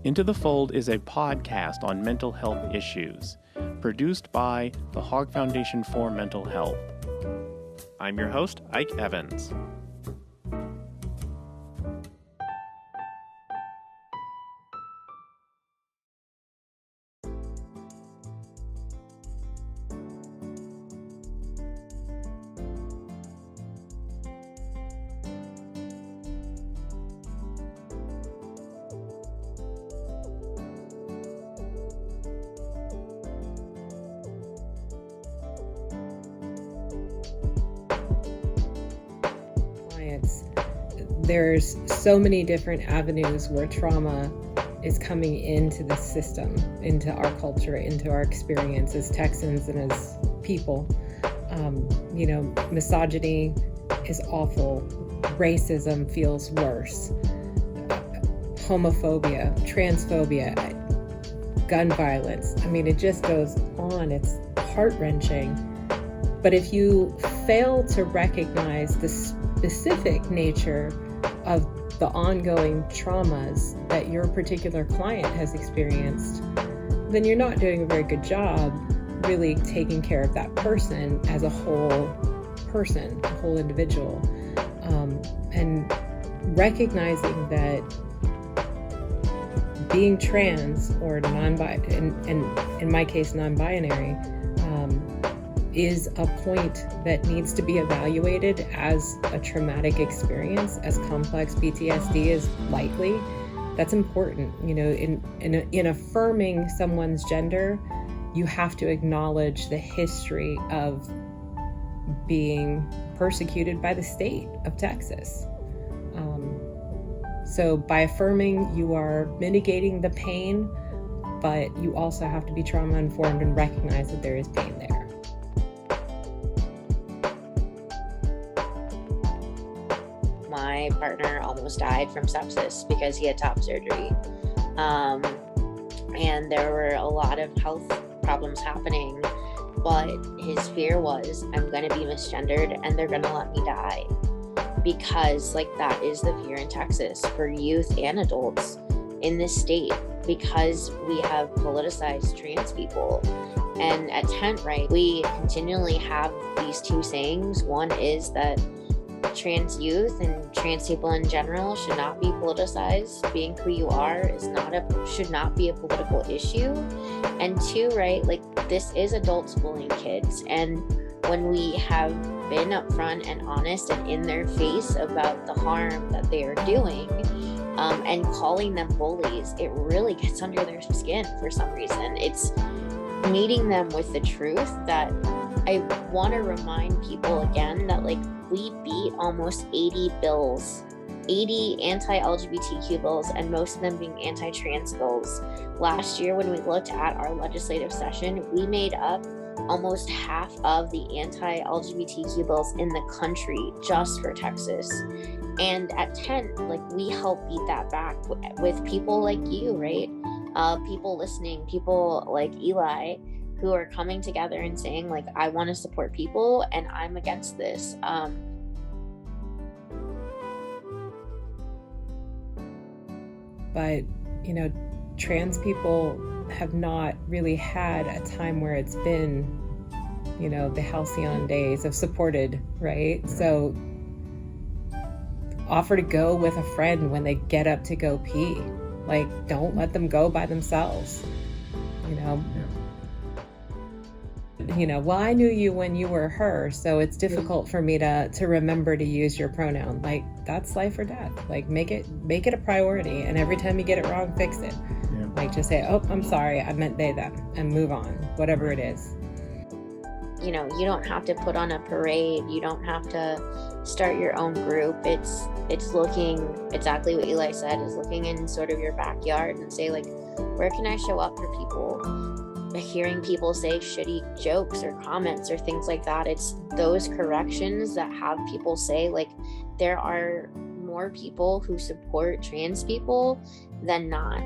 Into the Fold is a podcast on mental health issues, produced by the Hogg Foundation for Mental Health. I'm your host, Ike Evans. There's so many different avenues where trauma is coming into the system, into our culture, into our experience as Texans and as people. Misogyny is awful. Racism feels worse. Homophobia, transphobia, gun violence. It just goes on. It's heart-wrenching. But if you fail to recognize the specific nature of the ongoing traumas that your particular client has experienced, then you're not doing a very good job really taking care of that person as a whole person, a whole individual, and recognizing that being trans or in my case non-binary is a point that needs to be evaluated as a traumatic experience, as complex PTSD is likely. That's important. In affirming someone's gender, you have to acknowledge the history of being persecuted by the state of Texas. So by affirming, you are mitigating the pain, but you also have to be trauma-informed and recognize that there is pain there. My partner almost died from sepsis because he had top surgery. And there were a lot of health problems happening, but his fear was, I'm going to be misgendered and they're going to let me die. Because that is the fear in Texas for youth and adults in this state, because we have politicized trans people. And at Tent Right, we continually have these two sayings. One is that trans youth and trans people in general should not be politicized. Being who you are should not be a political issue. And two, right, this is adults bullying kids. And when we have been upfront and honest and in their face about the harm that they are doing, and calling them bullies, it really gets under their skin for some reason. It's meeting them with the truth that I want to remind people again that we beat almost 80 bills, 80 anti-LGBTQ bills, and most of them being anti-trans bills. Last year, when we looked at our legislative session, we made up almost half of the anti-LGBTQ bills in the country just for Texas. And at Tent, we help beat that back with people like you, right? People listening, people like Eli, who are coming together and saying, I want to support people and I'm against this. But, trans people have not really had a time where it's been, the halcyon days of supported, right? So offer to go with a friend when they get up to go pee. Don't let them go by themselves, well, I knew you when you were her, so it's difficult for me to remember to use your pronoun. That's life or death. Make it a priority, and every time you get it wrong, fix it. Yeah. Just say, oh, I'm sorry, I meant they, them, and move on, whatever it is. You don't have to put on a parade. You don't have to start your own group. It's looking exactly what Eli said, is looking in sort of your backyard and say, where can I show up for people? Hearing people say shitty jokes or comments or things like that, it's those corrections that have people say, there are more people who support trans people than not.